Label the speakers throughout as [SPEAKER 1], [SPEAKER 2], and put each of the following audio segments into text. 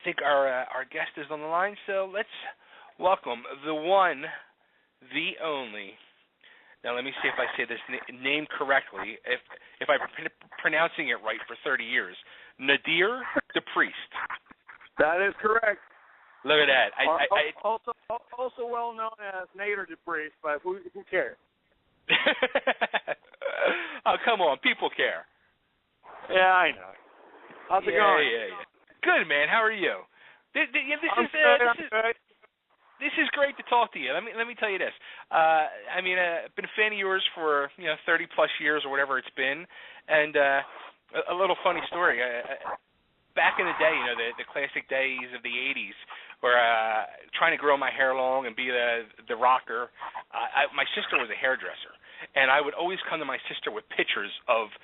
[SPEAKER 1] think our guest is on the line, so let's welcome the one, the only. Now let me see if I say this name correctly. If I'm pronouncing it right for 30 years, Nadir the Priest.
[SPEAKER 2] That is correct.
[SPEAKER 1] Look at that.
[SPEAKER 2] Also well known as Nadir the Priest, but who cares?
[SPEAKER 1] Oh, come on, people care.
[SPEAKER 2] Yeah, I know. How's it going?
[SPEAKER 1] Yeah. Good, man. How are you? This is great to talk to you. Let me tell you this. I've been a fan of yours for 30 plus years or whatever it's been, and a little funny story. Back in the day, the classic days of the '80s, where trying to grow my hair long and be the rocker. My sister was a hairdresser, and I would always come to my sister with pictures of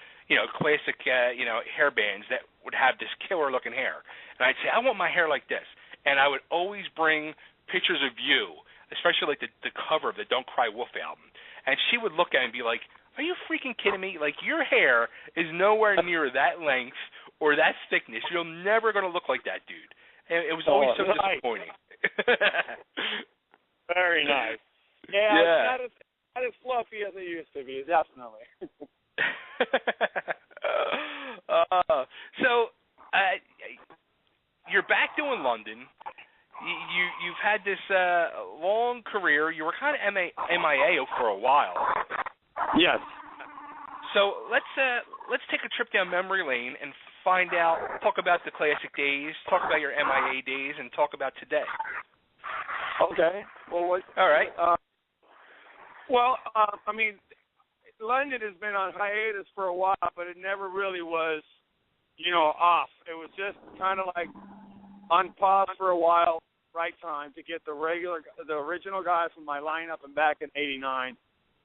[SPEAKER 1] classic hair bands that would have this killer looking hair, and I'd say I want my hair like this, and I would always bring pictures of you, especially like the cover of the Don't Cry Wolf album, and she would look at it and be like, "Are you freaking kidding me? Like, your hair is nowhere near that length or that thickness. You're never going to look like that, dude." And it was always so disappointing.
[SPEAKER 2] Very nice. Yeah. Not as fluffy as it used to be, definitely.
[SPEAKER 1] So you're back doing London. You've had this long career. You were kind of MIA for a while.
[SPEAKER 2] Yes.
[SPEAKER 1] So let's take a trip down memory lane and talk about the classic days, talk about your MIA days, and talk about today.
[SPEAKER 2] Okay. Well,
[SPEAKER 1] all right.
[SPEAKER 2] London has been on hiatus for a while, but it never really was, off. It was just kind of like on pause for a while, right time to get the original guy from my lineup and back in '89,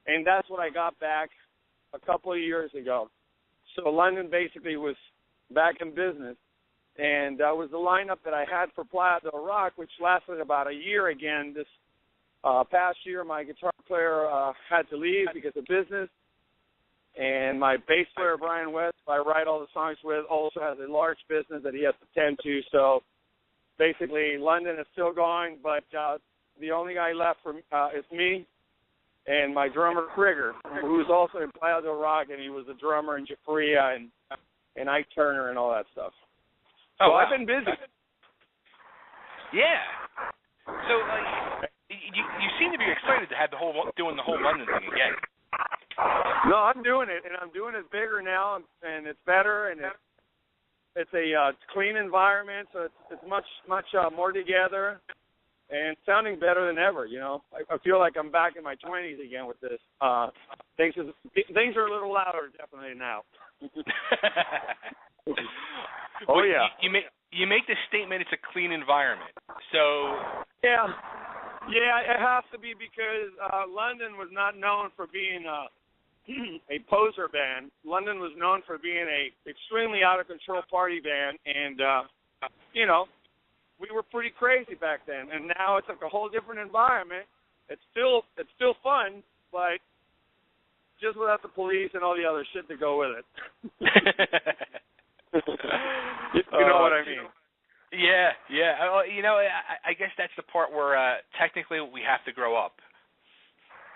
[SPEAKER 2] and that's what I got back a couple of years ago. So London basically was back in business, and that was the lineup that I had for Playa del Rock, which lasted about a year again. This past year, my guitar player had to leave because of business, and my bass player, Brian West, who I write all the songs with, also has a large business that he has to tend to. So basically, London is still going, but the only guy left is me and my drummer, Krieger, who's also in Playa del Rock, and he was a drummer in Jafria and Ike Turner and all that stuff. So I've been busy.
[SPEAKER 1] Yeah. So you seem to be excited to have doing the whole London thing again.
[SPEAKER 2] No, I'm doing it, and I'm doing it bigger now, and it's better, and it's a clean environment, so it's much more together, and sounding better than ever. I feel like I'm back in my 20s again with this. Things are a little louder, definitely now. Oh yeah.
[SPEAKER 1] You make the statement it's a clean environment. So
[SPEAKER 2] yeah, it has to be because London was not known for being a poser band. London was known for being a extremely out of control party band, and we were pretty crazy back then. And now it's like a whole different environment. It's still fun, but just without the police and all the other shit to go with it. You know what I mean?
[SPEAKER 1] Yeah. I guess that's the part where technically we have to grow up.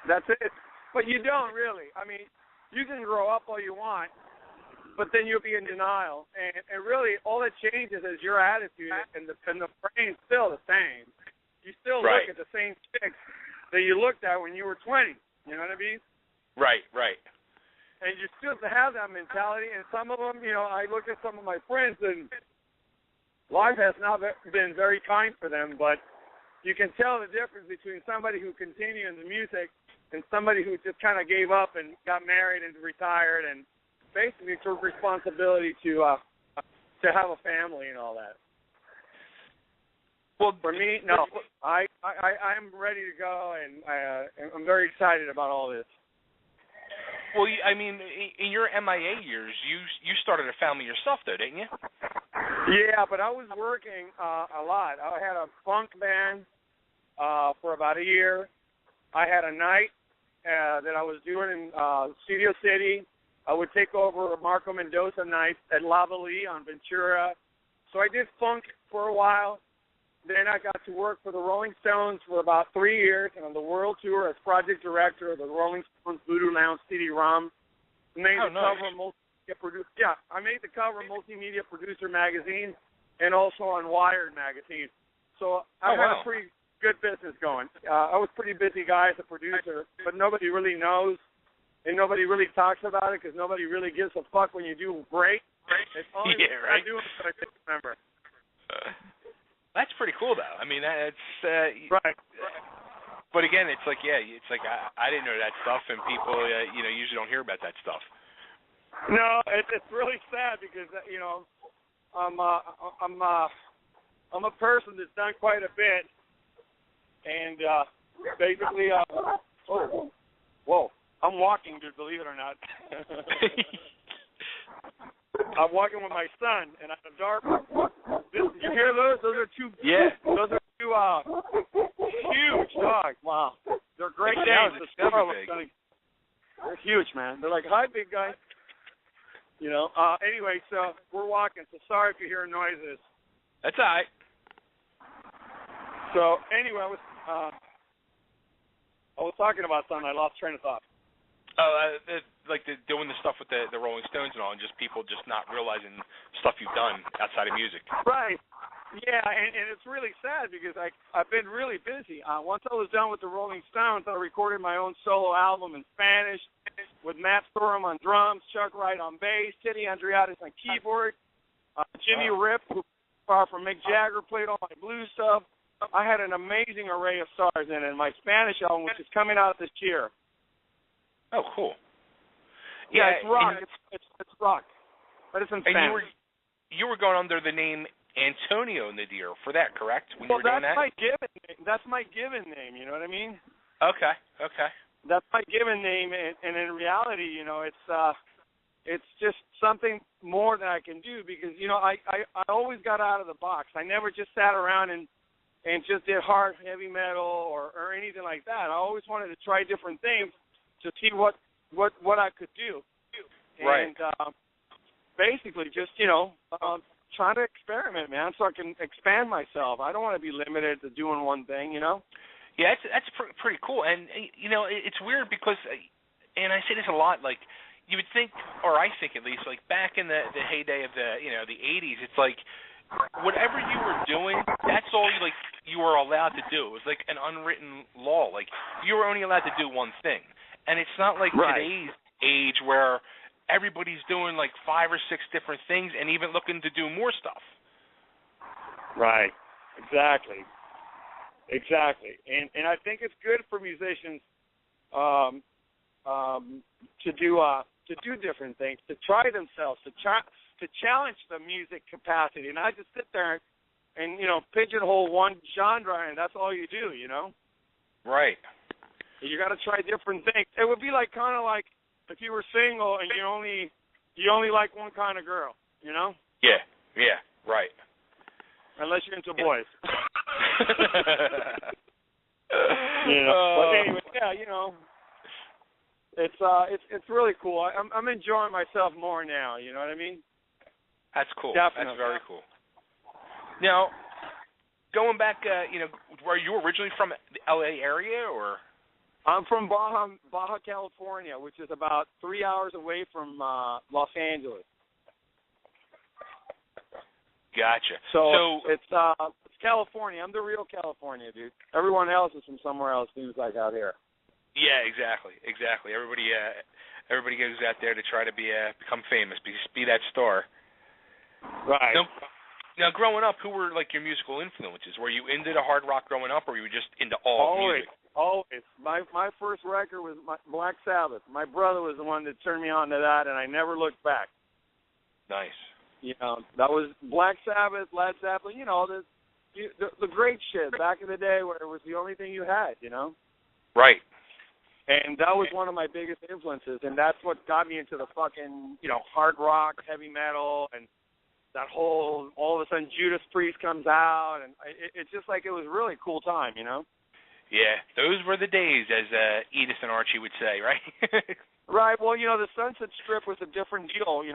[SPEAKER 2] That's it. But you don't really. I mean, you can grow up all you want, but then you'll be in denial. And really, all that changes is your attitude, and the brain's still the same. You still look at the same chicks that you looked at when you were 20. You know what I mean? Right. And you still have that mentality. And some of them, I look at some of my friends, and life has not been very kind for them, but you can tell the difference between somebody who continued in the music and somebody who just kind of gave up and got married and retired and basically took responsibility to have a family and all that. Well, for me, no. I'm ready to go, and I'm very excited about all this.
[SPEAKER 1] Well, in your MIA years, you started a family yourself, though, didn't you?
[SPEAKER 2] Yeah, but I was working a lot. I had a funk band for about a year. I had a night that I was doing in Studio City. I would take over Marco Mendoza nights at Lava Lee on Ventura, So I did funk for a while. Then I got to work for the Rolling Stones for about 3 years, and on the world tour as project director of the Rolling Stones Voodoo Lounge CD-ROM. Made the cover of multimedia producer. Yeah, I made the cover of Multimedia Producer magazine, and also on Wired magazine. So I had a pretty good business going. I was a pretty busy guy as a producer, but nobody really knows, and nobody really talks about it because nobody really gives a fuck when you do great. It's only I do it that I can remember.
[SPEAKER 1] That's pretty cool, though. I mean, that's
[SPEAKER 2] right.
[SPEAKER 1] But again, it's like, it's like I didn't know that stuff, and people, usually don't hear about that stuff.
[SPEAKER 2] No, it's really sad because I'm a person that's done quite a bit, and basically, whoa, I'm walking, dude. Believe it or not. I'm walking with my son, and at the dark. You hear those? Those are two. Yeah. Those are two huge dogs. Wow. They're great dogs. They're huge, man. They're like, hi, big guy. Anyway, so we're walking. So sorry if you hear noises.
[SPEAKER 1] That's all right.
[SPEAKER 2] So anyway, I was talking about something. I lost train of thought.
[SPEAKER 1] Doing the stuff with the Rolling Stones and all, and just people just not realizing stuff you've done outside of music.
[SPEAKER 2] Right. Yeah, and it's really sad because I've been really busy. Once I was done with the Rolling Stones, I recorded my own solo album in Spanish with Matt Sorum on drums, Chuck Wright on bass, Teddy Andreatis on keyboard, Jimmy Rip, who from Mick Jagger, played all my blues stuff. I had an amazing array of stars in it. And my Spanish album, which is coming out this year.
[SPEAKER 1] Oh, cool.
[SPEAKER 2] Yeah, it's rock. It's rock, but it's in Spanish.
[SPEAKER 1] And you were going under the name Antonio Nadir for that, correct? When you were doing that?
[SPEAKER 2] My given name. That's my given name. You know what I mean?
[SPEAKER 1] Okay.
[SPEAKER 2] That's my given name, and in reality, it's just something more that I can do because I always got out of the box. I never just sat around and just did hard heavy metal or anything like that. I always wanted to try different things to see what I could do.
[SPEAKER 1] Right.
[SPEAKER 2] And basically just, trying to experiment, man, so I can expand myself. I don't want to be limited to doing one thing,
[SPEAKER 1] Yeah, that's pretty cool. And, it's weird because, and I say this a lot, like, you would think, or I think at least, like, back in the heyday of the 80s, it's like, whatever you were doing, that's all you were allowed to do. It was like an unwritten law. Like, you were only allowed to do one thing. And it's not like today's age where everybody's doing like 5 or 6 different things and even looking to do more stuff.
[SPEAKER 2] Right. Exactly. And I think it's good for musicians to do different things, to try themselves, to challenge the music capacity, and not just sit there and pigeonhole one genre and that's all you do,
[SPEAKER 1] Right.
[SPEAKER 2] You got to try different things. It would be kind of like if you were single and you only like one kind of girl,
[SPEAKER 1] Yeah, right.
[SPEAKER 2] Unless you're into boys. But anyway, it's really cool. I'm enjoying myself more now. You know what I mean?
[SPEAKER 1] That's cool.
[SPEAKER 2] Definitely.
[SPEAKER 1] That's very cool. Now, going back, were you originally from the LA area or?
[SPEAKER 2] I'm from Baja, California, which is about 3 hours away from Los Angeles.
[SPEAKER 1] Gotcha.
[SPEAKER 2] So it's California. I'm the real California, dude. Everyone else is from somewhere else. Seems like out here.
[SPEAKER 1] Yeah, exactly. Everybody goes out there to try to become famous, be that star.
[SPEAKER 2] Right.
[SPEAKER 1] Now, growing up, who were like your musical influences? Were you into the hard rock growing up, or were you just into all music?
[SPEAKER 2] Always. My first record was Black Sabbath. My brother was the one that turned me on to that, and I never looked back.
[SPEAKER 1] Nice.
[SPEAKER 2] That was Black Sabbath, Led Zeppelin, the great shit back in the day where it was the only thing you had,
[SPEAKER 1] Right.
[SPEAKER 2] And that was one of my biggest influences, and that's what got me into the fucking, hard rock, heavy metal, and that whole, all of a sudden Judas Priest comes out, and it's just like it was a really cool time,
[SPEAKER 1] Yeah, those were the days, as Edith and Archie would say, right?
[SPEAKER 2] Right. Well, the Sunset Strip was a different deal,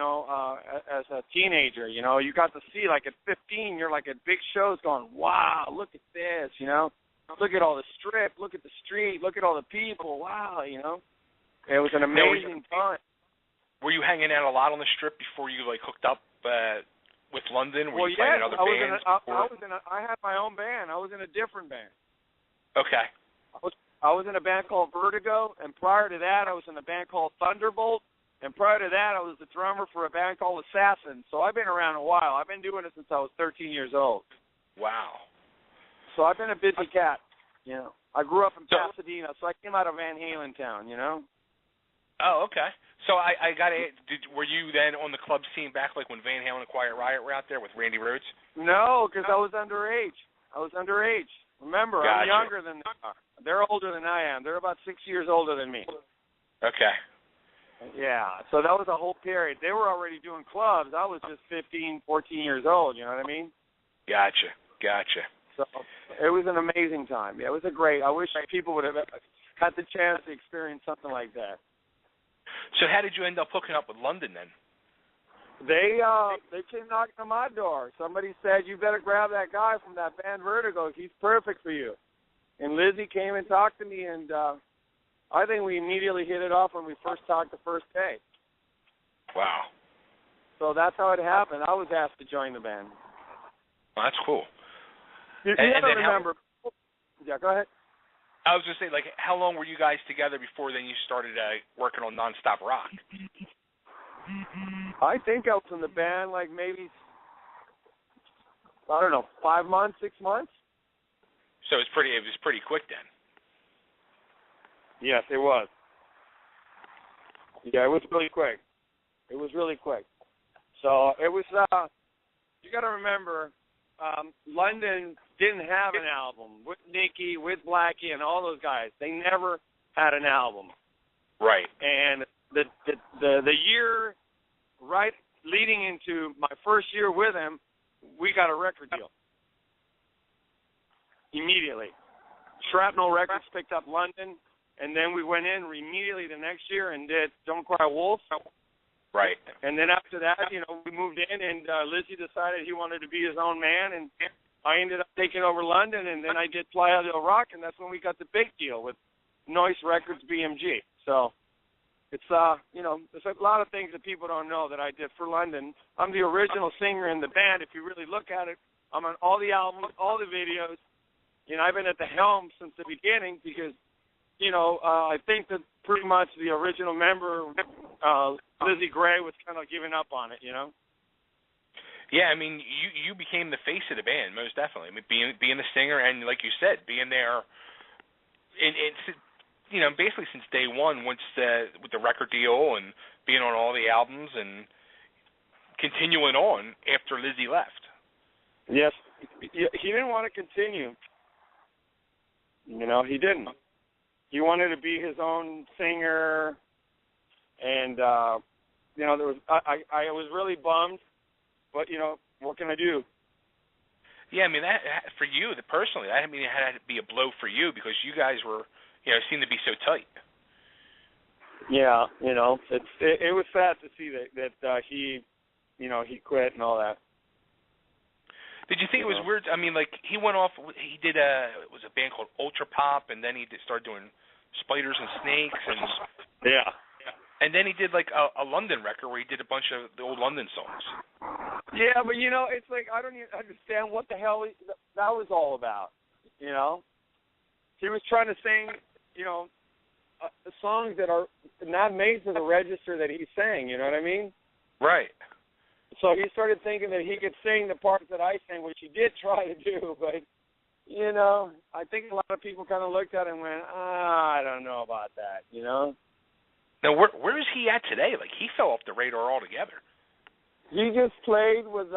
[SPEAKER 2] as a teenager. You got to see, like, at 15, you're, like, at big shows going, wow, look at this, Look at all the strip, look at the street, look at all the people, wow, It was an amazing time.
[SPEAKER 1] Were you hanging out a lot on the Strip before you, like, hooked up with London? Were you playing in other bands?
[SPEAKER 2] I had my own band. I was in a different band.
[SPEAKER 1] Okay.
[SPEAKER 2] I was in a band called Vertigo, and prior to that, I was in a band called Thunderbolt, and prior to that, I was the drummer for a band called Assassin. So I've been around a while. I've been doing it since I was 13 years old.
[SPEAKER 1] Wow.
[SPEAKER 2] So I've been a busy cat, I grew up in Pasadena, so I came out of Van Halen town,
[SPEAKER 1] Oh, okay. So I got to. Were you then on the club scene back, like when Van Halen and Quiet Riot were out there with Randy Rhoads?
[SPEAKER 2] No, because I was underage. Remember,
[SPEAKER 1] gotcha.
[SPEAKER 2] I'm younger than they are. They're older than I am. They're about 6 years older than me.
[SPEAKER 1] Okay.
[SPEAKER 2] Yeah, so that was a whole period. They were already doing clubs. I was just 15, 14 years old, you know what I mean?
[SPEAKER 1] Gotcha.
[SPEAKER 2] So it was an amazing time. Yeah, it was I wish people would have had the chance to experience something like that.
[SPEAKER 1] So how did you end up hooking up with London then?
[SPEAKER 2] They came knocking on my door. Somebody said, you better grab that guy from that band Vertigo. He's perfect for you. And Lizzie came and talked to me, and I think we immediately hit it off when we first talked the first day.
[SPEAKER 1] Wow.
[SPEAKER 2] So that's how it happened. I was asked to join the band.
[SPEAKER 1] Well, that's cool.
[SPEAKER 2] You have to remember. Yeah, go ahead.
[SPEAKER 1] I was going to say, like, how long were you guys together before then you started working on Nonstop Rock?
[SPEAKER 2] I think I was in the band like maybe, 5 months, 6 months.
[SPEAKER 1] So it was pretty quick then.
[SPEAKER 2] Yes, it was. Yeah, it was really quick. So it was, you got to remember, London didn't have an album with Nicky, with Blackie, and all those guys. They never had an album.
[SPEAKER 1] Right.
[SPEAKER 2] And the year right leading into my first year with him, we got a record deal immediately. Shrapnel Records picked up London, and then we went in immediately the next year and did Don't Cry Wolf.
[SPEAKER 1] Right.
[SPEAKER 2] And then after that, we moved in, and Lizzie decided he wanted to be his own man, and I ended up taking over London, and then I did Playa del Rock, and that's when we got the big deal with Noise Records BMG. So it's, there's a lot of things that people don't know that I did for London. I'm the original singer in the band. If you really look at it, I'm on all the albums, all the videos. I've been at the helm since the beginning because, I think that pretty much the original member, Lizzie Gray, was kind of giving up on it,
[SPEAKER 1] Yeah, I mean, you became the face of the band, most definitely. I mean, being the singer and, like you said, being there, basically since day one, with the record deal and being on all the albums and continuing on after Lizzie left.
[SPEAKER 2] Yes, he didn't want to continue. He didn't. He wanted to be his own singer, and there was I was really bummed, but what can I do?
[SPEAKER 1] Yeah, I mean that for you personally, it had to be a blow for you because you guys were seemed to be so tight.
[SPEAKER 2] Yeah, it was sad to see that he he quit and all that.
[SPEAKER 1] Did you think it was weird? I mean, like, he went off, he did it was a band called Ultra Pop, and then he started doing Spiders and Snakes. And
[SPEAKER 2] yeah.
[SPEAKER 1] And then he did, like, a London record where he did a bunch of the old London songs.
[SPEAKER 2] Yeah, but, it's like, I don't even understand what the hell that was all about, He was trying to sing, songs that are not made to the register that he sang, you know what I mean?
[SPEAKER 1] Right.
[SPEAKER 2] So he started thinking that he could sing the parts that I sang, which he did try to do, but, I think a lot of people kind of looked at it and went, I don't know about that, Now,
[SPEAKER 1] where is he at today? Like, he fell off the radar altogether.
[SPEAKER 2] He just played with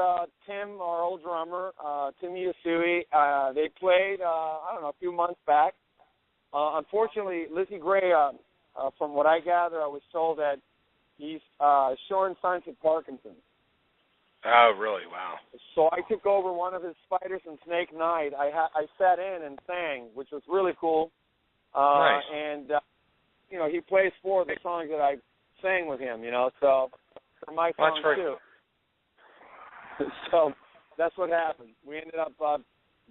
[SPEAKER 2] Tim, our old drummer, Tim Yasui. They played, a few months back. Unfortunately, Lizzie Gray, from what I gather, I was told that he's showing signs of Parkinson's.
[SPEAKER 1] Oh, really? Wow.
[SPEAKER 2] So I took over one of his fighters in Snake Night. I sat in and sang, which was really cool.
[SPEAKER 1] Nice.
[SPEAKER 2] And he plays 4 of the songs that I sang with him. So they're my songs too. So that's what happened. We ended up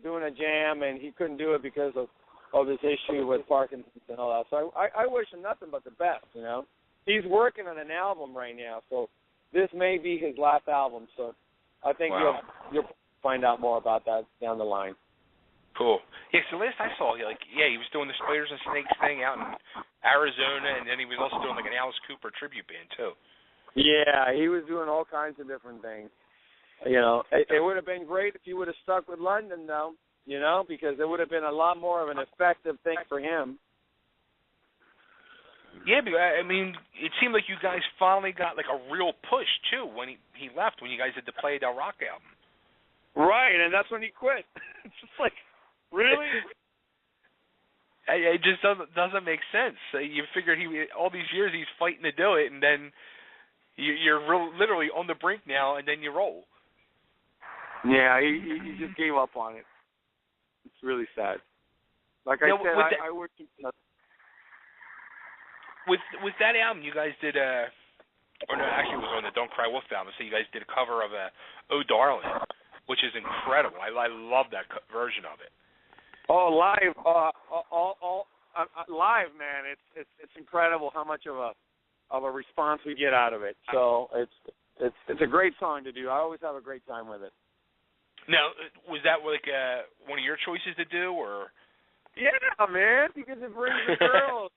[SPEAKER 2] doing a jam, and he couldn't do it because of his issue with Parkinson's and all that. So I wish him nothing but the best. He's working on an album right now, so this may be his last album. So I think you'll find out more about that down the line.
[SPEAKER 1] Cool. Yeah, so last I saw, he was doing the Spiders and Snakes thing out in Arizona, and then he was also doing like an Alice Cooper tribute band too. Yeah,
[SPEAKER 2] he was doing all kinds of different things. It would have been great if he would have stuck with London, though, because it would have been a lot more of an effective thing for him.
[SPEAKER 1] Yeah, but I mean, it seemed like you guys finally got like a real push too when he left, when you guys did the Playa del Rock album.
[SPEAKER 2] Right, and that's when he quit. It's just like, really?
[SPEAKER 1] It just doesn't make sense. You figured all these years he's fighting to do it, and then you're literally on the brink now, and then you roll.
[SPEAKER 2] Yeah, he just gave up on it. It's really sad. Like I said, I worked.
[SPEAKER 1] With that album, you guys did or no, actually it was on the Don't Cry Wolf album. So you guys did a cover of "Oh Darling," which is incredible. I love that version of it.
[SPEAKER 2] Oh, live, live, man! It's incredible how much of a response we get out of it. So it's a great song to do. I always have a great time with it.
[SPEAKER 1] Now, was that like one of your choices to do, or?
[SPEAKER 2] Yeah, man, because it brings the girls.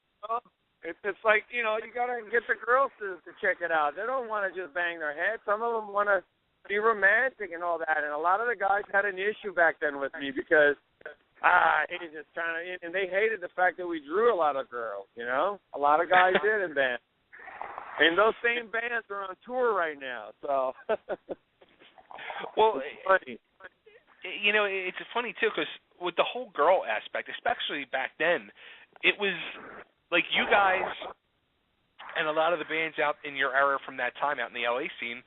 [SPEAKER 2] It's like, you got to get the girls to check it out. They don't want to just bang their head. Some of them want to be romantic and all that. And a lot of the guys had an issue back then with me because he's just trying to, and they hated the fact that we drew a lot of girls, A lot of guys did in bands. And those same bands are on tour right now, so.
[SPEAKER 1] Well,
[SPEAKER 2] it's funny.
[SPEAKER 1] It's funny, too, because with the whole girl aspect, especially back then, it was like you guys and a lot of the bands out in your era from that time out in the LA scene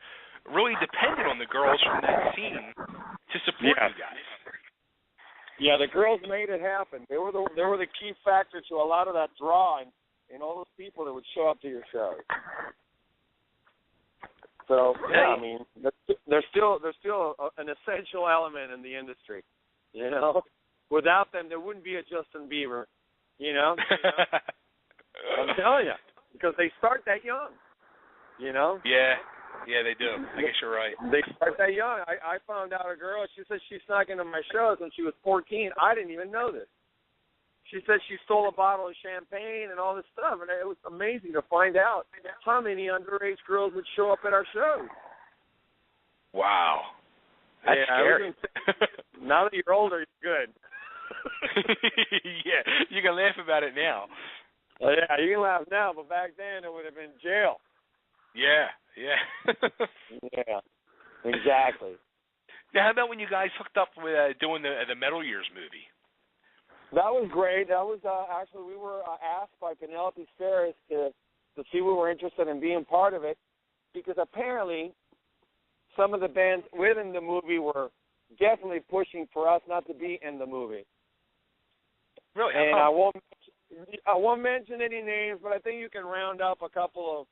[SPEAKER 1] really depended on the girls from that scene to support you guys.
[SPEAKER 2] Yeah, the girls made it happen. They were the key factor to a lot of that draw and all those people that would show up to your shows. So yeah, I mean, they're still an essential element in the industry. Without them, there wouldn't be a Justin Bieber. I'm telling you, because they start that young.
[SPEAKER 1] Yeah, they do. I guess you're right.
[SPEAKER 2] They start that young. I found out a girl. She said she snuck into my shows when she was 14. I didn't even know this. She said she stole a bottle of champagne and all this stuff, and it was amazing to find out how many underage girls would show up at our shows.
[SPEAKER 1] Wow. That's scary.
[SPEAKER 2] Now that you're older, you're good.
[SPEAKER 1] Yeah, you can laugh about it now.
[SPEAKER 2] Yeah, you can laugh now, but back then it would have been jail.
[SPEAKER 1] Yeah.
[SPEAKER 2] Yeah, exactly.
[SPEAKER 1] Now, how about when you guys hooked up with doing the Metal Years movie?
[SPEAKER 2] That was great. That was actually, we were asked by Penelope Ferris to see if we were interested in being part of it, because apparently some of the bands within the movie were definitely pushing for us not to be in the movie.
[SPEAKER 1] Really?
[SPEAKER 2] And I won't mention any names, but I think you can round up a couple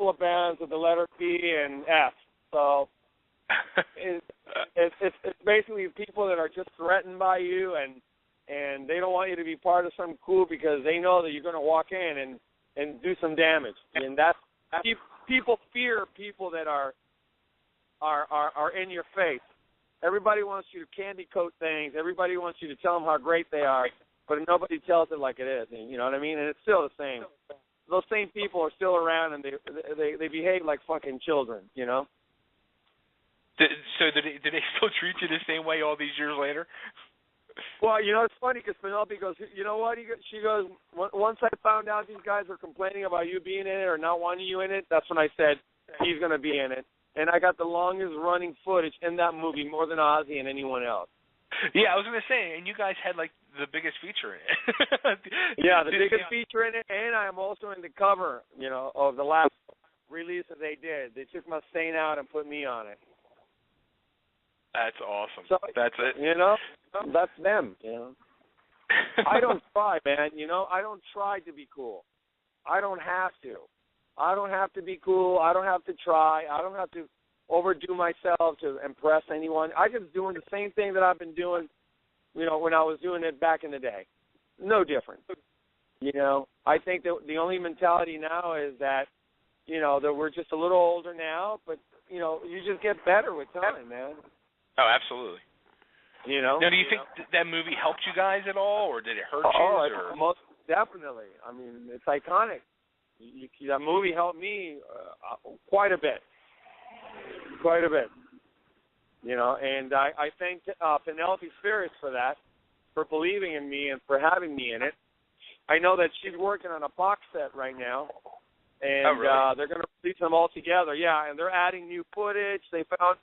[SPEAKER 2] of bands with the letter P and F. So it's basically people that are just threatened by you, and they don't want you to be part of something cool because they know that you're going to walk in and do some damage. And that's people fear people that are in your face. Everybody wants you to candy coat things. Everybody wants you to tell them how great they are, but nobody tells it like it is. And you know what I mean? And it's still the same. Those same people are still around, and they behave like fucking children.
[SPEAKER 1] So do they still treat you the same way all these years later?
[SPEAKER 2] Well, it's funny because Penelope goes, you know what? She goes, once I found out these guys were complaining about you being in it or not wanting you in it, that's when I said he's going to be in it. And I got the longest running footage in that movie, more than Ozzy and anyone else.
[SPEAKER 1] Yeah, I was going to say, and you guys had like the biggest feature in it.
[SPEAKER 2] Yeah, the biggest feature in it, and I am also in the cover, of the last release that they did. They took Mustaine out and put me on it.
[SPEAKER 1] That's awesome.
[SPEAKER 2] So,
[SPEAKER 1] that's it.
[SPEAKER 2] You know, that's them. You know, I don't try, man. You know, I don't try to be cool. I don't have to. I don't have to be cool. I don't have to try. I don't have to overdo myself to impress anyone. I'm just doing the same thing that I've been doing, you know, when I was doing it back in the day. No different. You know, I think that the only mentality now is that, you know, that we're just a little older now, but, you know, you just get better with time, man.
[SPEAKER 1] Oh, absolutely.
[SPEAKER 2] You know?
[SPEAKER 1] Now, do you think that movie helped you guys at all, or did it hurt you?
[SPEAKER 2] Oh, most definitely. I mean, it's iconic. That movie helped me quite a bit. Quite a bit. You know, and I thank Penelope Spheris for that, for believing in me and for having me in it. I know that she's working on a box set right now, and
[SPEAKER 1] really?
[SPEAKER 2] they're going to release them all together. Yeah, and they're adding new footage. They found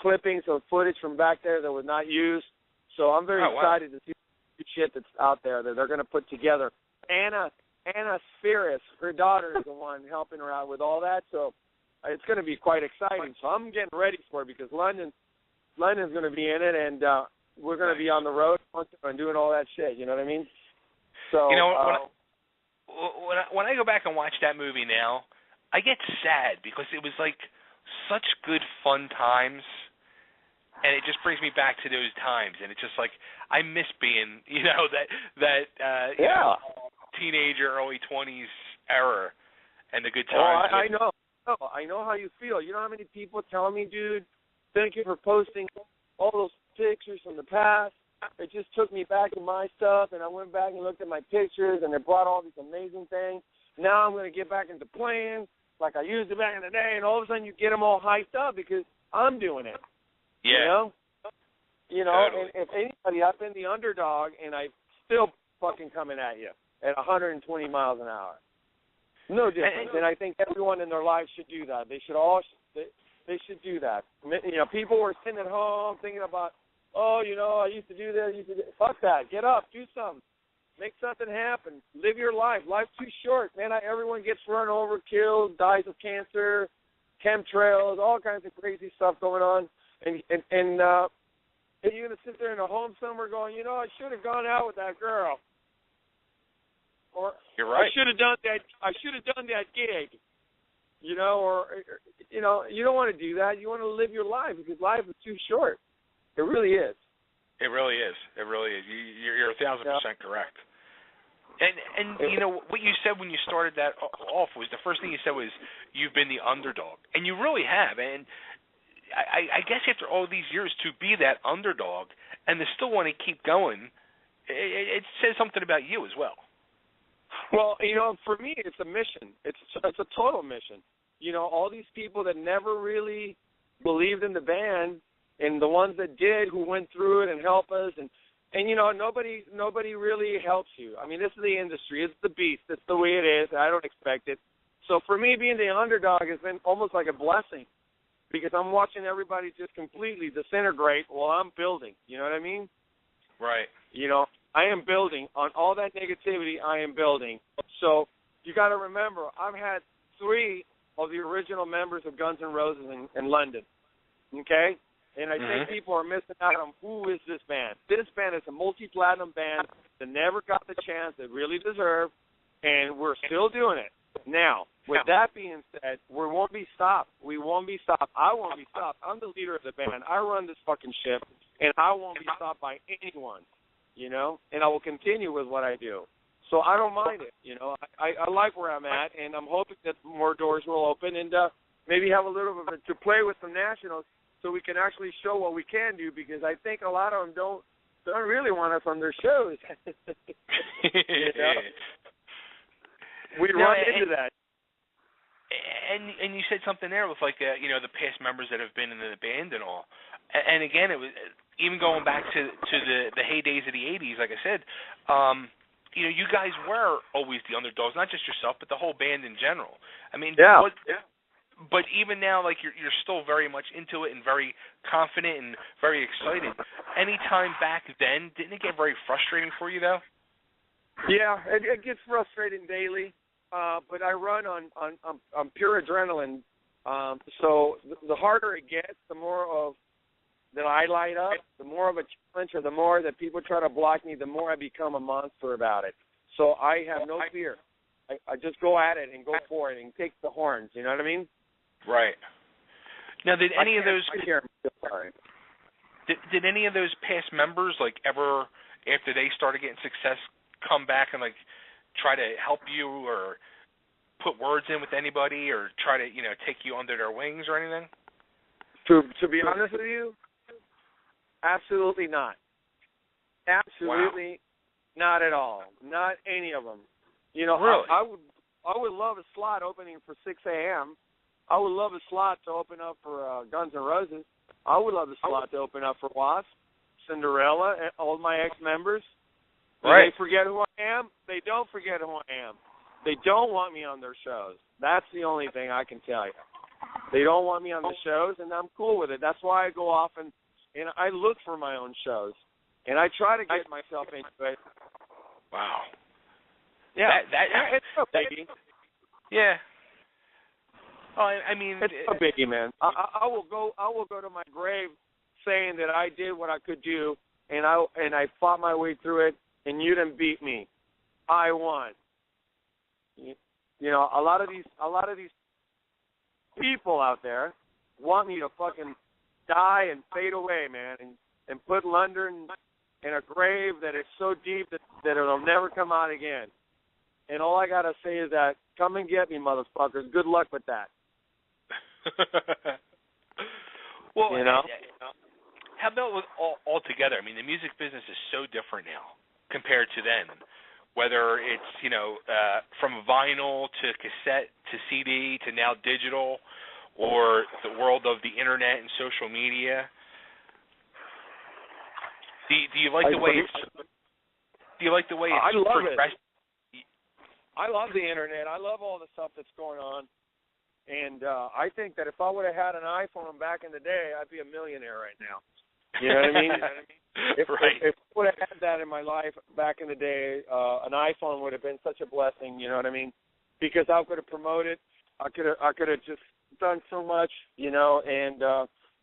[SPEAKER 2] clippings of footage from back there that was not used. So I'm very excited to see the shit that's out there that they're going to put together. Anna Spheris, her daughter, is the one helping her out with all that. So it's going to be quite exciting. So I'm getting ready for it because London's going to be in it, and we're going to be on the road and doing all that shit. You know what I mean? So
[SPEAKER 1] you know, when I go back and watch that movie now, I get sad because it was like such good fun times, and it just brings me back to those times, and it's just like I miss being, you know, that you know, teenager, early 20s era, and the good times.
[SPEAKER 2] I know how you feel. You know how many people tell me, dude, thank you for posting all those pictures from the past. It just took me back to my stuff, and I went back and looked at my pictures, and it brought all these amazing things. Now I'm going to get back into playing like I used to back in the day, and all of a sudden you get them all hyped up because I'm doing it.
[SPEAKER 1] Yeah.
[SPEAKER 2] You know, totally. And if anybody, I've been the underdog, and I'm still fucking coming at you at 120 miles an hour. No difference. And I think everyone in their lives should do that. They should do that. You know, people were sitting at home thinking about, oh, you know, I used to do this. Fuck that. Get up. Do something. Make something happen. Live your life. Life's too short, man. Everyone gets run over, killed, dies of cancer, chemtrails, all kinds of crazy stuff going on. And you're going to sit there in a home somewhere going, you know, I should have gone out with that girl. Or
[SPEAKER 1] you're right.
[SPEAKER 2] I should have done that gig. You know, or you know, you don't want to do that. You want to live your life because life is too short. It really is.
[SPEAKER 1] It really is. It really is. You're 1,000% correct. And you know what you said when you started that off was the first thing you said was you've been the underdog, and you really have. And I guess after all these years to be that underdog and to still want to keep going, it says something about you as well.
[SPEAKER 2] Well, you know, for me, it's a mission. It's a total mission. You know, all these people that never really believed in the band, and the ones that did, who went through it and helped us, and you know, nobody really helps you. I mean, this is the industry. It's the beast. It's the way it is. I don't expect it. So for me, being the underdog has been almost like a blessing because I'm watching everybody just completely disintegrate while I'm building. You know what I mean?
[SPEAKER 1] Right.
[SPEAKER 2] You know, I am building. On all that negativity, I am building. So you got to remember, I've had 3 of the original members of Guns N' Roses in London, okay? And I think people are missing out on who is this band. This band is a multi-platinum band that never got the chance they really deserve, and we're still doing it. Now, with that being said, we won't be stopped. We won't be stopped. I won't be stopped. I'm the leader of the band. I run this fucking ship, and I won't be stopped by anyone, you know? And I will continue with what I do. So I don't mind it, you know. I like where I'm at, and I'm hoping that more doors will open and maybe have a little bit to play with some nationals so we can actually show what we can do, because I think a lot of them don't really want us on their shows. You know? We run into that.
[SPEAKER 1] And you said something there with like you know, the past members that have been in the band and all. And again, it was even going back to the heydays of the 80s. Like I said, you know, you guys were always the underdogs, not just yourself, but the whole band in general. I mean, but even now, like you're still very much into it and very confident and very excited. Any time back then, didn't it get very frustrating for you though?
[SPEAKER 2] Yeah, it gets frustrating daily. but I run on pure adrenaline. So the harder it gets, the more of that I light up, the more of a challenge, or the more that people try to block me, the more I become a monster about it. So I have no fear. I just go at it and go for it and take the horns. You know what I mean?
[SPEAKER 1] Right. Now, did any of those did any of those past members, like, ever after they started getting success, come back and like try to help you or put words in with anybody or try to take you under their wings or anything?
[SPEAKER 2] To be honest with you, absolutely not. Absolutely not at all. Not any of them.
[SPEAKER 1] Really?
[SPEAKER 2] I would love a slot opening for 6 a.m. I would love a slot to open up for Guns N' Roses. I would love a slot to open up for Wasp, Cinderella, and all my ex-members.
[SPEAKER 1] Right.
[SPEAKER 2] They forget who I am? They don't forget who I am. They don't want me on their shows. That's the only thing I can tell you. They don't want me on the shows, and I'm cool with it. That's why I go off and I look for my own shows, and I try to get myself into it.
[SPEAKER 1] Wow.
[SPEAKER 2] Yeah, it's no biggie.
[SPEAKER 1] Yeah. Oh, I mean,
[SPEAKER 2] it's no biggie, man. I will go to my grave saying that I did what I could do, and I fought my way through it, and you didn't beat me. I won. A lot of these people out there want me to fucking die and fade away, man, and put London in a grave that is so deep that it'll never come out again. And all I gotta say is that come and get me, motherfuckers. Good luck with that.
[SPEAKER 1] Well, how about with all together? I mean, the music business is so different now compared to then. Whether it's from vinyl to cassette to CD to now digital, or the world of the internet and social media. Do you like the way it's? Do you like the way it's
[SPEAKER 2] I love
[SPEAKER 1] progressed?
[SPEAKER 2] I love the internet. I love all the stuff that's going on. And I think that if I would have had an iPhone back in the day, I'd be a millionaire right now. You know what I mean? If I would have had that in my life back in the day, an iPhone would have been such a blessing. You know what I mean? Because I could have promoted. I could have just done so much. And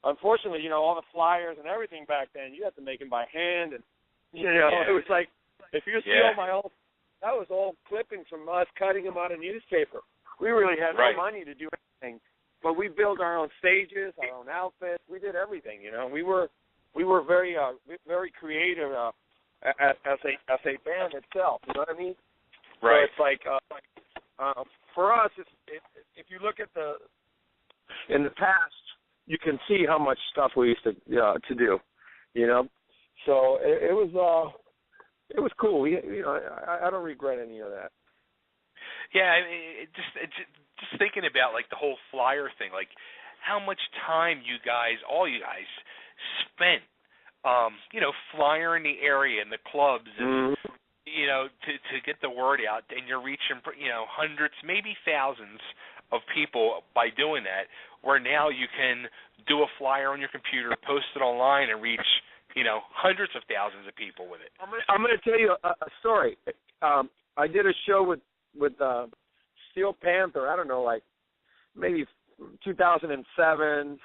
[SPEAKER 2] unfortunately, all the flyers and everything back then, you had to make them by hand, and it was like if you see all my old. That was all clippings from us cutting them out of newspaper. We really had no money to do anything, but we built our own stages, our own outfits. We did everything. We were very very creative as a band itself. You know what I mean?
[SPEAKER 1] Right.
[SPEAKER 2] So it's like for us, if you look at in the past, you can see how much stuff we used to do. So it was. It was cool. I don't regret any of that.
[SPEAKER 1] Yeah, I mean, just thinking about like the whole flyer thing, like how much time all you guys, spent, flyering the area and the clubs, and to get the word out, and you're reaching hundreds, maybe thousands of people by doing that. Where now you can do a flyer on your computer, post it online, and reach hundreds of thousands of people with it.
[SPEAKER 2] I'm going to tell you a story. I did a show with Steel Panther, I don't know, like maybe 2007.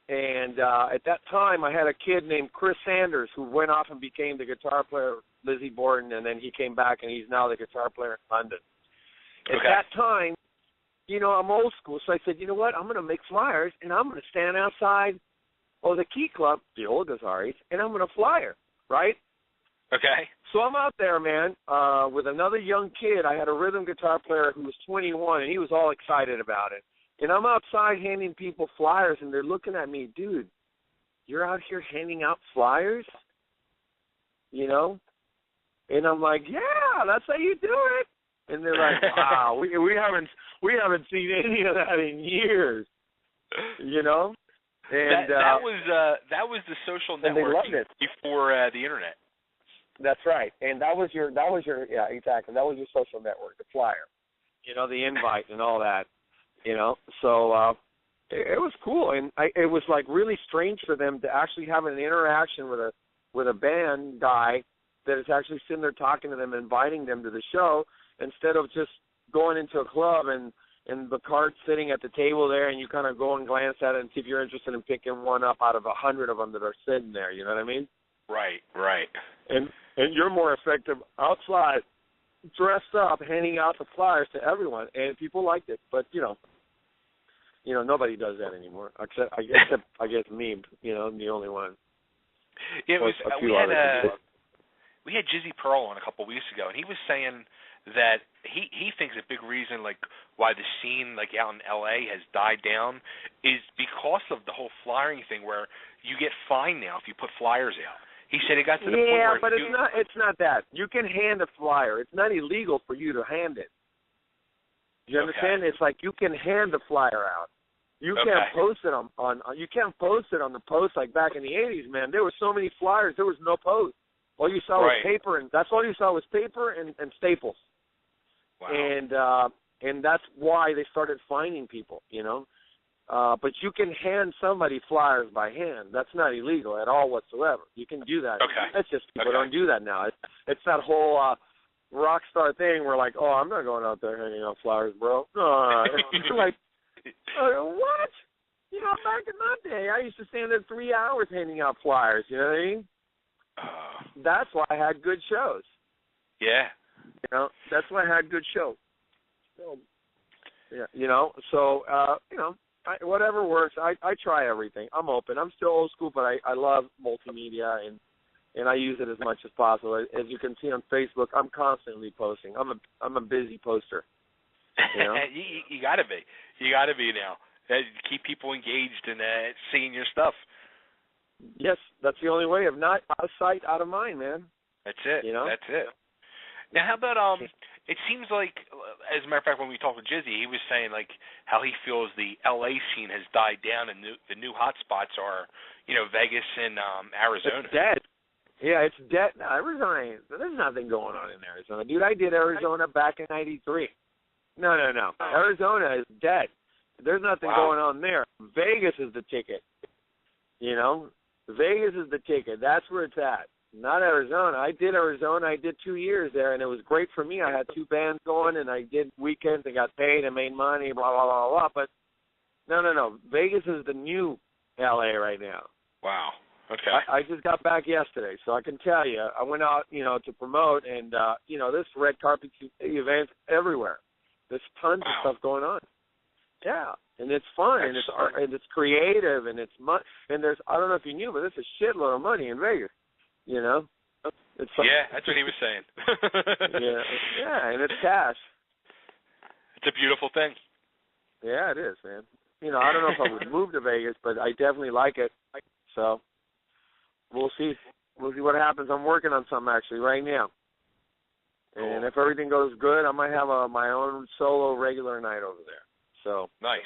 [SPEAKER 2] And at that time, I had a kid named Chris Sanders who went off and became the guitar player of Lizzie Borden, and then he came back, and he's now the guitar player in London. At that time, I'm old school, so I said, you know what, I'm going to make flyers, and I'm going to stand outside the Key Club, the old Gazaris, and I'm going to flyer, right?
[SPEAKER 1] Okay.
[SPEAKER 2] So I'm out there, man, with another young kid. I had a rhythm guitar player who was 21, and he was all excited about it. And I'm outside handing people flyers, and they're looking at me, dude, you're out here handing out flyers? And I'm like, yeah, that's how you do it. And they're like, wow, we haven't seen any of that in years, And
[SPEAKER 1] that was the social networking before the internet.
[SPEAKER 2] That's right, and that was your exactly. That was your social network, the flyer, the invite and all that, So it was cool, and it was like really strange for them to actually have an interaction with a band guy that is actually sitting there talking to them, inviting them to the show, instead of just
[SPEAKER 3] going into a club and the card's sitting at the table there, and you kind of go and glance at it and see if you're interested in picking one up out of 100 of them that are sitting there. You know what I mean?
[SPEAKER 1] Right, right.
[SPEAKER 3] And you're more effective outside, dressed up, handing out the flyers to everyone, and people liked it. But you know, nobody does that anymore, except I guess me. You know, I'm the only one.
[SPEAKER 1] Yeah, it was. We had Jizzy Pearl on a couple of weeks ago, and he was saying that he thinks a big reason like why the scene like out in LA has died down is because of the whole flyering thing, where you get fined now if you put flyers out. He said it got to the point where
[SPEAKER 3] but it's not that. You can hand a flyer. It's not illegal for you to hand it. You understand?
[SPEAKER 1] Okay.
[SPEAKER 3] It's like you can hand the flyer out. You can't post it on you can't post it on the post like back in the 80s, man. There were so many flyers, there was no post. All you saw was paper, and that's all you saw was paper and staples.
[SPEAKER 1] Wow.
[SPEAKER 3] And that's why they started fining people, you know. But you can hand somebody flyers by hand. That's not illegal at all whatsoever. You can do that.
[SPEAKER 1] Okay.
[SPEAKER 3] That's just people don't do that now. It's that whole rock star thing where like, oh, I'm not going out there handing out flowers, bro. It's like, what? You know, back in my day, I used to stand there 3 hours handing out flyers. You know what I mean? That's why I had good shows.
[SPEAKER 1] Yeah.
[SPEAKER 3] You know, that's why I had good shows. So, yeah, you know, so, you know, whatever works, I try everything. I'm open. I'm still old school, but I love multimedia, and I use it as much as possible. As you can see on Facebook, I'm constantly posting. I'm a busy poster. You know?
[SPEAKER 1] you got to be. You got to be now. Keep people engaged and seeing your stuff.
[SPEAKER 3] Yes, that's the only way. If not, out of sight, out of mind, man.
[SPEAKER 1] That's it.
[SPEAKER 3] You know?
[SPEAKER 1] That's it. Now, how about it seems like, as a matter of fact, when we talked with Jizzy, he was saying like how he feels the LA scene has died down, and the new hot spots are, you know, Vegas and Arizona.
[SPEAKER 3] It's dead. Yeah, it's dead. No, Arizona, there's nothing going on in Arizona, dude. I did Arizona back in '93. No. Arizona is dead. There's nothing going on there. Vegas is the ticket. You know, Vegas is the ticket. That's where it's at. Not Arizona. I did Arizona. I did 2 years there, and it was great for me. I had 2 bands going, and I did weekends and got paid and made money, blah, blah, blah, blah. But no. Vegas is the new L.A. right now.
[SPEAKER 1] Wow. Okay.
[SPEAKER 3] I just got back yesterday, so I can tell you. I went out, you know, to promote, and, you know, there's red carpet events everywhere. There's tons of stuff going on. Yeah, and it's fun, and it's creative, and it's and there's, I don't know if you knew, but there's a shitload of money in Vegas. You know, it's like,
[SPEAKER 1] that's what he was saying.
[SPEAKER 3] yeah, and it's cash.
[SPEAKER 1] It's a beautiful thing.
[SPEAKER 3] Yeah, it is, man. You know, I don't know if I would move to Vegas, but I definitely like it. So we'll see. We'll see what happens. I'm working on something actually right now, and if everything goes good, I might have my own solo regular night over there. So
[SPEAKER 1] nice.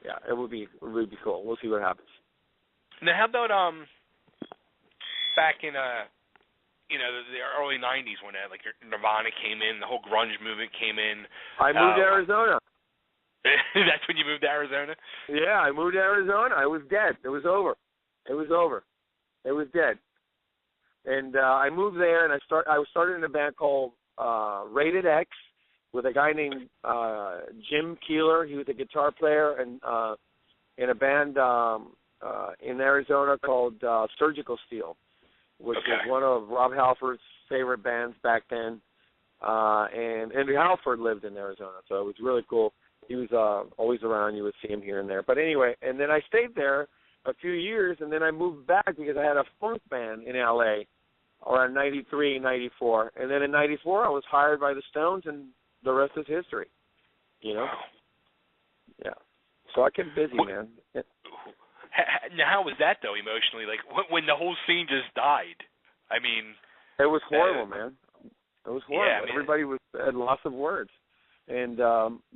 [SPEAKER 3] Yeah, it would be cool. We'll see what happens.
[SPEAKER 1] Now, how about back in you know, the early '90s when like Nirvana came in, the whole grunge movement came in.
[SPEAKER 3] I moved to Arizona.
[SPEAKER 1] That's when you moved to Arizona?
[SPEAKER 3] Yeah, I moved to Arizona. I was dead. It was over. It was dead. And I moved there, and I started in a band called Rated X with a guy named Jim Keeler. He was a guitar player, and in a band in Arizona called Surgical Steel, which was one of Rob Halford's favorite bands back then. And Andrew Halford lived in Arizona, so it was really cool. He was always around. You would see him here and there. But anyway, and then I stayed there a few years, and then I moved back because I had a funk band in L.A. around '93, '94. And then in '94, I was hired by the Stones, and the rest is history. You know?
[SPEAKER 1] Wow.
[SPEAKER 3] Yeah. So I get busy, man.
[SPEAKER 1] Now, how was that, though, emotionally? Like, when the whole scene just died? I mean...
[SPEAKER 3] It was horrible, man. It was horrible.
[SPEAKER 1] Yeah,
[SPEAKER 3] everybody had lots of words. And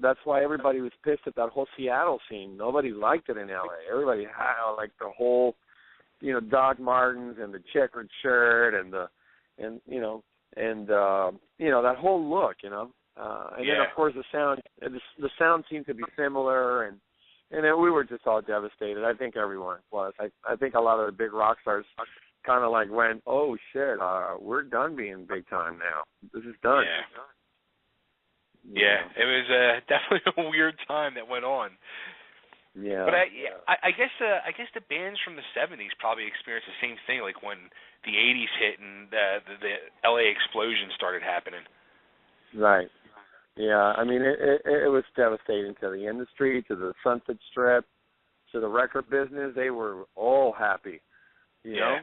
[SPEAKER 3] that's why everybody was pissed at that whole Seattle scene. Nobody liked it in L.A. Everybody had, like, the whole, you know, Doc Martens and the checkered shirt and that whole look, you know. And then, of course, the sound seemed to be similar, and then we were just all devastated. I think everyone was. I think a lot of the big rock stars kind of like went, oh, shit, we're done being big time now. This is done.
[SPEAKER 1] Yeah, it was definitely a weird time that went on.
[SPEAKER 3] Yeah.
[SPEAKER 1] But I guess the bands from the '70s probably experienced the same thing, like when the '80s hit and the LA explosion started happening.
[SPEAKER 3] Right. Yeah. I mean, it was devastating to the industry, to the Sunset Strip, to the record business. They were all happy. You know,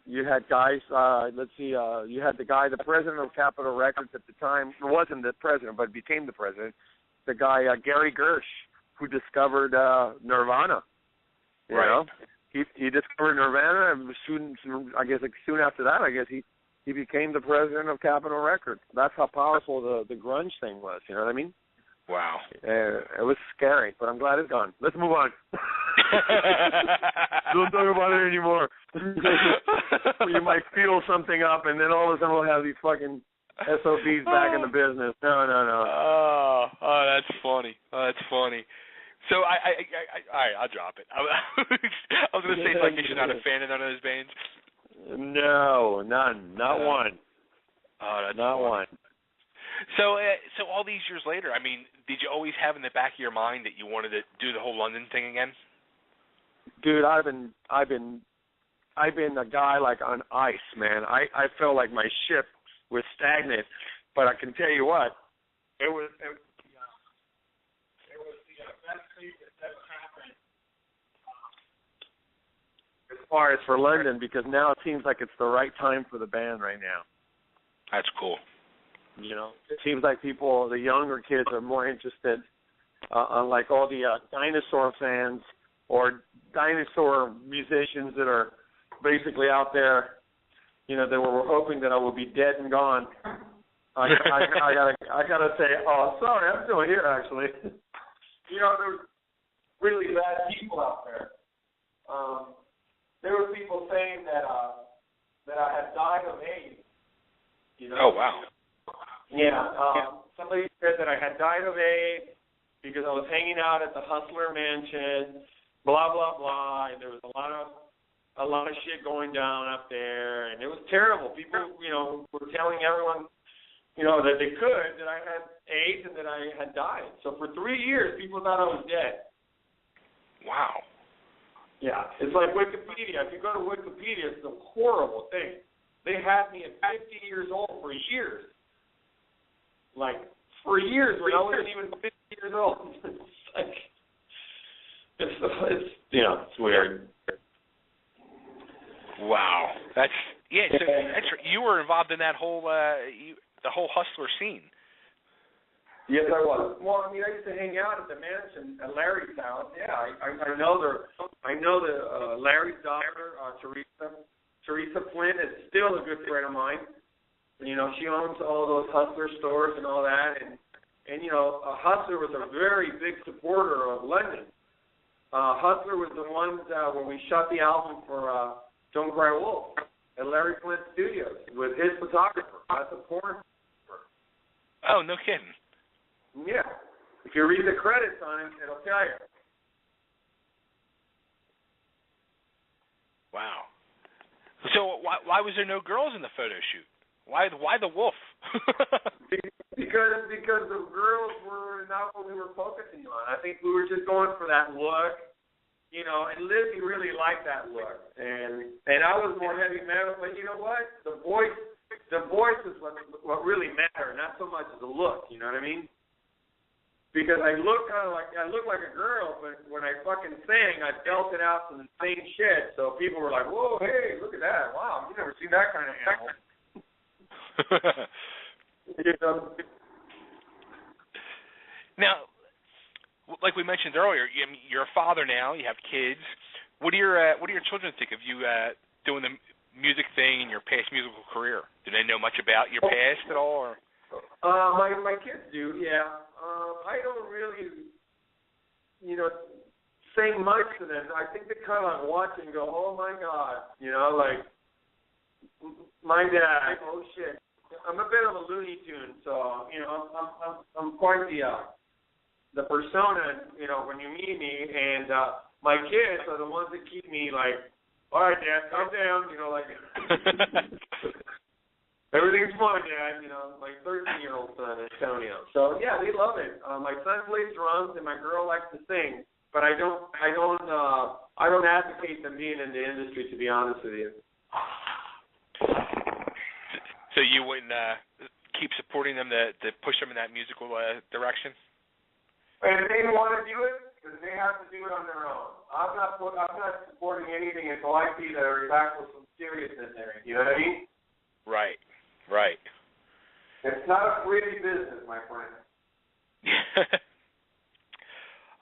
[SPEAKER 3] you had guys. You had the guy, the president of Capitol Records at the time. It wasn't the president, but became the president. The guy Gary Gersh, who discovered Nirvana. You know, he discovered Nirvana, and soon after that, I guess he became the president of Capitol Records. That's how powerful the grunge thing was. You know what I mean?
[SPEAKER 1] Wow.
[SPEAKER 3] It was scary, but I'm glad it's gone. Let's move on. Don't talk about it anymore. You might feel something up, and then all of a sudden we'll have these fucking SOBs back in the business. No.
[SPEAKER 1] Oh, that's funny. So I'll drop it. I was going to say, like, you're not a fan of none of those bands.
[SPEAKER 3] No, none, not one.
[SPEAKER 1] Oh, that's
[SPEAKER 3] not
[SPEAKER 1] funny.
[SPEAKER 3] one.
[SPEAKER 1] So all these years later, I mean, did you always have in the back of your mind that you wanted to do the whole London thing again?
[SPEAKER 3] Dude, I've been a guy like on ice, man. I felt like my ship was stagnant, but I can tell you what, it was the best thing that's ever happened as far as for London, because now it seems like it's the right time for the band right now.
[SPEAKER 1] That's cool.
[SPEAKER 3] You know, it seems like the younger kids are more interested, unlike all the dinosaur fans or dinosaur musicians that are basically out there, you know, that were hoping that I would be dead and gone. I gotta say, oh, sorry, I'm still here actually. You know, there were really bad people out there. There were people saying that I had died of AIDS. You know?
[SPEAKER 1] Oh wow.
[SPEAKER 3] Yeah. Somebody said that I had died of AIDS because I was hanging out at the Hustler Mansion. Blah blah blah. And there was a lot of shit going down up there, and it was terrible. People, you know, were telling everyone, you know, that they could, that I had AIDS and that I had died. So for 3 years, people thought I was dead.
[SPEAKER 1] Wow.
[SPEAKER 3] Yeah, it's like Wikipedia. If you go to Wikipedia, it's a horrible thing. They had me at 50 years old for years. Like, for years when I wasn't even 50 years old. It's like, it's you know, it's weird.
[SPEAKER 1] Wow. So you were involved in that whole, the whole hustler scene.
[SPEAKER 3] Yes, I was. Well, I mean, I used to hang out at the mansion at Larry's house. Yeah, I know Larry's daughter, Teresa Flynn, is still a good friend of mine. You know, she owns all those Hustler stores and all that, and you know, Hustler was a very big supporter of London. Hustler was the ones when we shot the album for Don't Cry Wolf at Larry Flynn Studios with his photographer. That's a porn photographer.
[SPEAKER 1] Oh, no kidding.
[SPEAKER 3] Yeah. If you read the credits on it, it'll tell you.
[SPEAKER 1] Wow. So why was there no girls in the photo shoot? Why the wolf?
[SPEAKER 3] because the girls were not what we were focusing on. I think we were just going for that look, you know. And Lizzie really liked that look, and I was more heavy metal. But you know what? The voice is what really mattered, not so much the look. You know what I mean? Because I look like a girl, but when I fucking sang, I belted out some insane shit. So people were like, "Whoa, hey, look at that! Wow, you've never seen that kind of animal." You know?
[SPEAKER 1] Now, like we mentioned earlier, you're a father now. You have kids. What do your children think of you doing the music thing in your past musical career? Do they know much about your past at all? Or?
[SPEAKER 3] My kids do, yeah. I don't really, you know, say much to them. I think they kind of watch and go, "Oh my God," you know, like my dad. Oh shit. I'm a bit of a Looney Tune, so you know, I'm quite the persona, you know, when you meet me, and my kids are the ones that keep me like, "All right, Dad, calm down," you know, like. Everything's fun, Dad. You know, my 13-year-old son, Antonio. So yeah, they love it. My son plays drums, and my girl likes to sing. But I don't advocate them being in the industry, to be honest with you.
[SPEAKER 1] So you wouldn't keep supporting them to push them in that musical direction?
[SPEAKER 3] And if they want to do it, because they have to do it on their own. I'm not supporting anything until I see that there's actual some seriousness there. You know what I mean?
[SPEAKER 1] Right.
[SPEAKER 3] It's not a free business, my friend.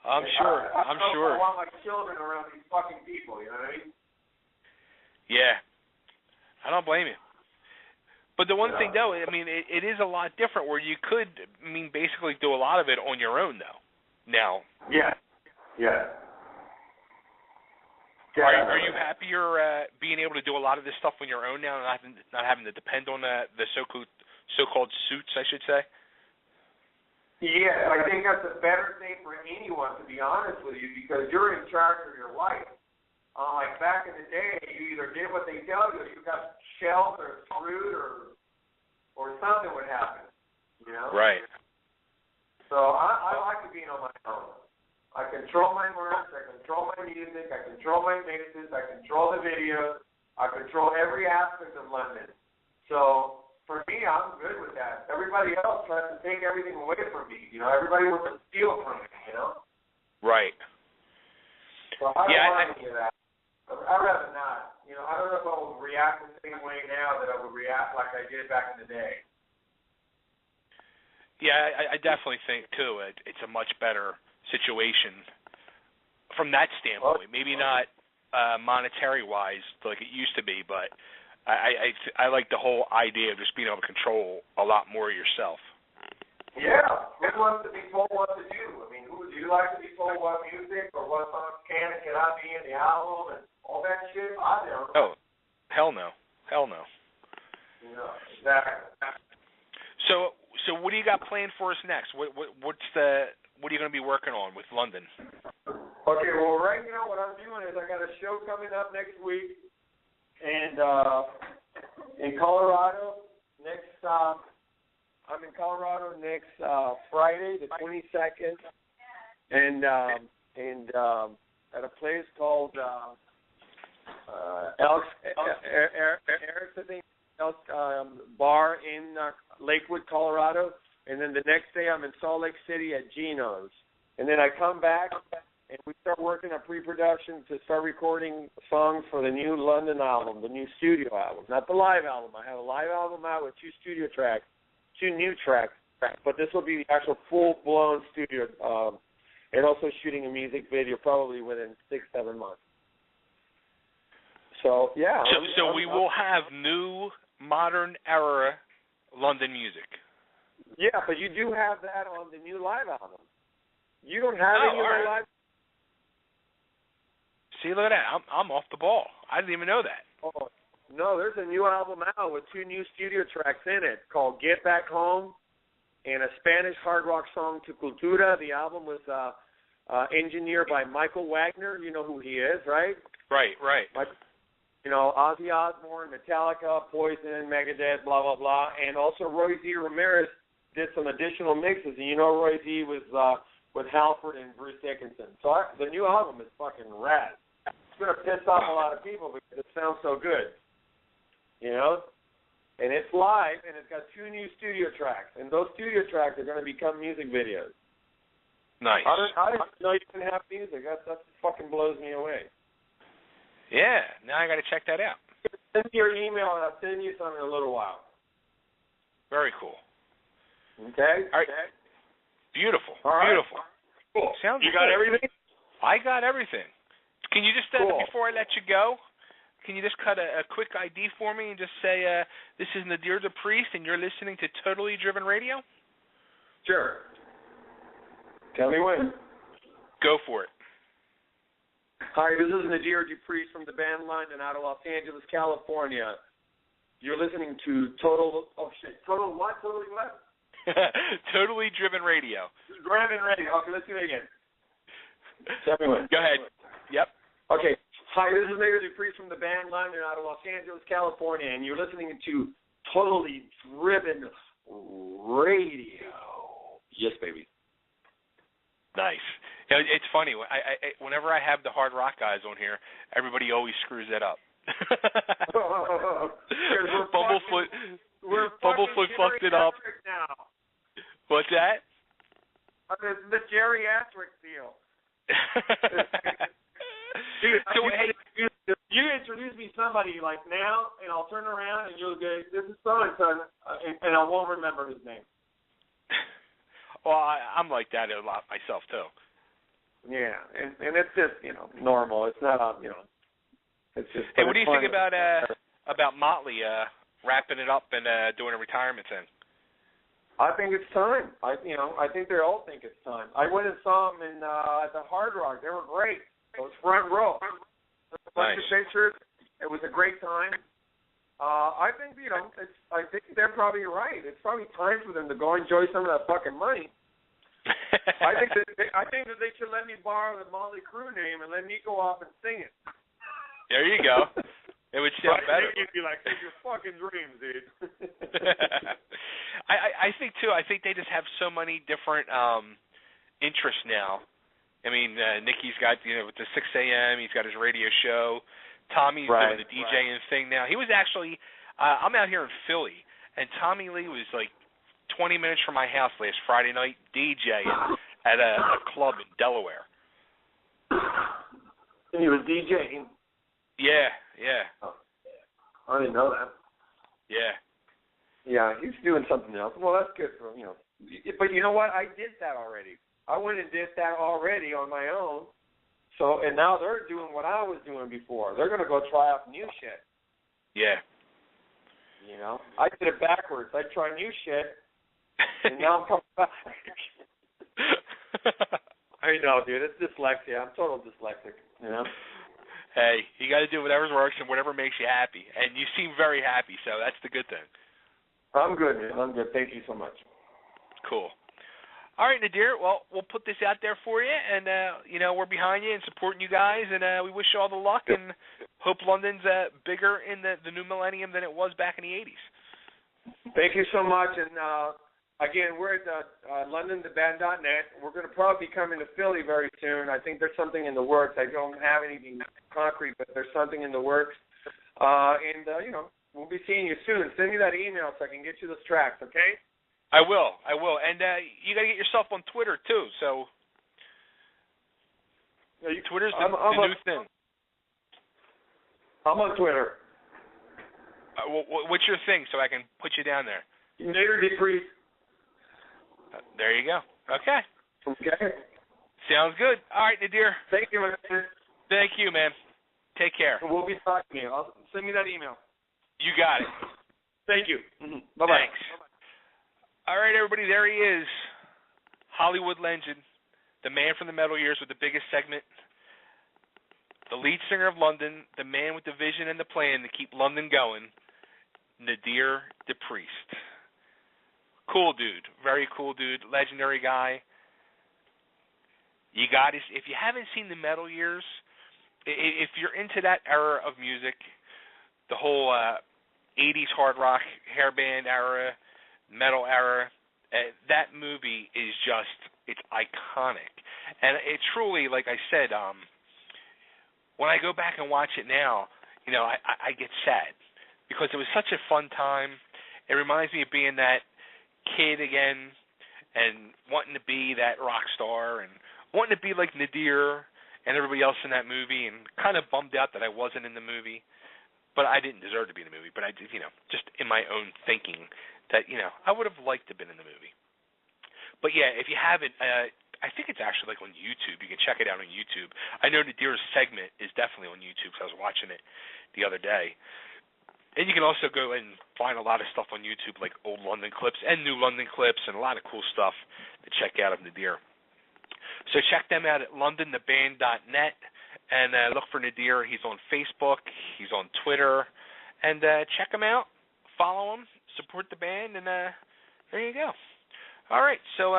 [SPEAKER 1] I'm sure.
[SPEAKER 3] I want my children around these fucking people. You know what I mean? Yeah.
[SPEAKER 1] I don't blame you. But the one thing, though, I mean, it is a lot different where you could, basically do a lot of it on your own, though. Now.
[SPEAKER 3] Yeah.
[SPEAKER 1] Are you happier being able to do a lot of this stuff on your own now, and not having to depend on the so-called suits, I should say?
[SPEAKER 3] Yeah, I think that's a better thing for anyone, to be honest with you, because you're in charge of your life. Like back in the day, you either did what they tell you, or you got shelled or screwed, or something would happen. You know?
[SPEAKER 1] Right.
[SPEAKER 3] So I like being on my own. I control my words, I control my music, I control my mixes, I control the videos, I control every aspect of London. So for me, I'm good with that. Everybody else tries to take everything away from me. You know, everybody wants to steal from me, you know?
[SPEAKER 1] Right.
[SPEAKER 3] So I don't want any of that. I'd rather not. You know, I don't know if I will react the same way now that I would react like I did back in the day.
[SPEAKER 1] Yeah, I definitely think, too, it's a much better situation from that standpoint. Maybe not monetary-wise like it used to be, but I like the whole idea of just being able to control a lot more yourself.
[SPEAKER 3] Yeah. Who wants to be told what to do? I mean, do you like to be told what music or what songs can and cannot be in the album and all that shit? I don't.
[SPEAKER 1] Oh, hell no.
[SPEAKER 3] You know, exactly.
[SPEAKER 1] So what do you got planned for us next? What are you going to be working on with London?
[SPEAKER 3] Okay, well, right now what I'm doing is I got a show coming up next week, and in Colorado I'm in Colorado next Friday, the 22nd, and at a place called Eric's, I think, bar in Lakewood, Colorado. And then the next day I'm in Salt Lake City at Geno's. And then I come back and we start working on pre-production to start recording songs for the new London album, the new studio album, not the live album. I have a live album out with 2 new tracks, but this will be the actual full-blown studio, and also shooting a music video probably within 6-7 months. So, yeah.
[SPEAKER 1] So we will have new, modern era London music.
[SPEAKER 3] Yeah, but you do have that on the new live album. You don't have any other live.
[SPEAKER 1] See, look at that. I'm off the ball. I didn't even know that.
[SPEAKER 3] Oh, no, there's a new album out with 2 new studio tracks in it called Get Back Home and a Spanish hard rock song, Tu Cultura. The album was engineered by Michael Wagner. You know who he is, right?
[SPEAKER 1] Right.
[SPEAKER 3] You know, Ozzy Osbourne, Metallica, Poison, Megadeth, blah, blah, blah. And also Roy Z. Ramirez did some additional mixes. And you know Roy Z was with Halford and Bruce Dickinson. So the new album is fucking rad. It's going to piss off a lot of people because it sounds so good. You know? And it's live, and it's got 2 new studio tracks. And those studio tracks are going to become music videos.
[SPEAKER 1] Nice.
[SPEAKER 3] I didn't know you can have music. That fucking blows me away.
[SPEAKER 1] Yeah, now I got to check that out.
[SPEAKER 3] Send me your email, and I'll send you something in a little while.
[SPEAKER 1] Very cool.
[SPEAKER 3] Okay?
[SPEAKER 1] All right. Beautiful.
[SPEAKER 3] All right.
[SPEAKER 1] Beautiful.
[SPEAKER 3] Cool.
[SPEAKER 1] Sounds
[SPEAKER 3] You got
[SPEAKER 1] good.
[SPEAKER 3] everything?
[SPEAKER 1] I got everything. Can you just,
[SPEAKER 3] cool.
[SPEAKER 1] before I let you go, can you just cut a quick ID for me and just say, this is Nadir the Priest, and you're listening to Totally Driven Radio?
[SPEAKER 3] Sure. Tell me when.
[SPEAKER 1] Go for it.
[SPEAKER 3] Hi, this is Nadir Dupriest from the band London out of Los Angeles, California. You're listening to Total what? Totally what?
[SPEAKER 1] Totally Driven Radio.
[SPEAKER 3] Driven Radio. Okay, let's do it again. Tell me when.
[SPEAKER 1] Go ahead. Yep.
[SPEAKER 3] Okay. Hi, this is Nadir Dupriest from the band London out of Los Angeles, California, and you're listening to totally driven radio. Yes, baby.
[SPEAKER 1] Nice. You know, it's funny. Whenever I have the hard rock guys on here, everybody always screws that up. Bumblefoot fucked it up.
[SPEAKER 2] Now.
[SPEAKER 1] What's that?
[SPEAKER 2] The geriatric deal. Dude,
[SPEAKER 1] so, hey,
[SPEAKER 2] you introduce me to somebody like now, and I'll turn around and you'll go, "This is so and so," and I won't remember his name.
[SPEAKER 1] Well, I'm like that a lot myself too.
[SPEAKER 3] Yeah, and it's just normal. It's not It's just.
[SPEAKER 1] Hey, what do you think about Motley wrapping it up and doing a retirement thing?
[SPEAKER 3] I think it's time. I think they all think it's time. I went and saw them at the Hard Rock. They were great. It was front row. A bunch of pictures. It was a great time. I think I think they're probably right. It's probably time for them to go enjoy some of that fucking money. I think that they should let me borrow the Motley Crue name and let me go off and sing it.
[SPEAKER 1] There you go. It would sound better.
[SPEAKER 2] You'd be like, "It's your fucking dreams, dude."
[SPEAKER 1] I think too. I think they just have so many different interests now. I mean, Nicky's got with the 6 a.m. He's got his radio show. Tommy's doing the DJing thing now. He was actually. I'm out here in Philly, and Tommy Lee was like 20 minutes from my house last Friday night DJing at a club in Delaware.
[SPEAKER 3] And he was DJing.
[SPEAKER 1] Yeah.
[SPEAKER 3] Oh, I didn't know that.
[SPEAKER 1] Yeah.
[SPEAKER 3] Yeah, he's doing something else. Well, that's good for him, But you know what? I did that already. I went and did that already on my own. So, and now they're doing what I was doing before. They're going to go try out new shit.
[SPEAKER 1] Yeah.
[SPEAKER 3] I did it backwards. I try new shit, and now I'm coming back. I know, dude. It's dyslexia. I'm total dyslexic,
[SPEAKER 1] Hey, you got to do whatever works and whatever makes you happy. And you seem very happy, so that's the good thing.
[SPEAKER 3] I'm good, man. I'm good. Thank you so much.
[SPEAKER 1] Cool. All right, Nadir. Well, we'll put this out there for you, and we're behind you and supporting you guys, and we wish you all the luck and hope London's bigger in the new millennium than it was back in the 80s.
[SPEAKER 3] Thank you so much, and again, we're at londontheband.net. We're going to probably be coming to Philly very soon. I think there's something in the works. I don't have anything concrete, but there's something in the works, and we'll be seeing you soon. Send me that email so I can get you those tracks, okay?
[SPEAKER 1] I will. And you got to get yourself on Twitter, too. So Twitter's the new thing.
[SPEAKER 3] I'm on Twitter.
[SPEAKER 1] What's your thing so I can put you down there?
[SPEAKER 3] Nadir Decrease.
[SPEAKER 1] There you go. Okay.
[SPEAKER 3] Okay.
[SPEAKER 1] Sounds good. All right, Nadir.
[SPEAKER 3] Thank you, man.
[SPEAKER 1] Thank you, man. Take care.
[SPEAKER 3] We'll be talking to you. Send me that email.
[SPEAKER 1] You got it.
[SPEAKER 3] Thank you. Mm-hmm. Bye-bye.
[SPEAKER 1] Thanks. All right, everybody, there he is. Hollywood legend, the man from the metal years with the biggest segment, the lead singer of London, the man with the vision and the plan to keep London going, Nadir Depriest. Cool dude. Very cool dude. Legendary guy. You got to, if you haven't seen the metal years, if you're into that era of music, the whole 80s hard rock hairband era, metal era, that movie is just, it's iconic. And it truly, like I said, when I go back and watch it now, I get sad because it was such a fun time. It reminds me of being that kid again and wanting to be that rock star and wanting to be like Nadir and everybody else in that movie, and kind of bummed out that I wasn't in the movie. But I didn't deserve to be in the movie, but I did, just in my own thinking that, I would have liked to have been in the movie. But yeah, if you haven't, I think it's actually like on YouTube. You can check it out on YouTube. I know Nadir's segment is definitely on YouTube because I was watching it the other day. And you can also go and find a lot of stuff on YouTube, like old London clips and new London clips and a lot of cool stuff to check out of Nadir. So check them out at londontheband.net and look for Nadir. He's on Facebook. He's on Twitter. And check him out. Follow him. Support the band. And there you go. All right. So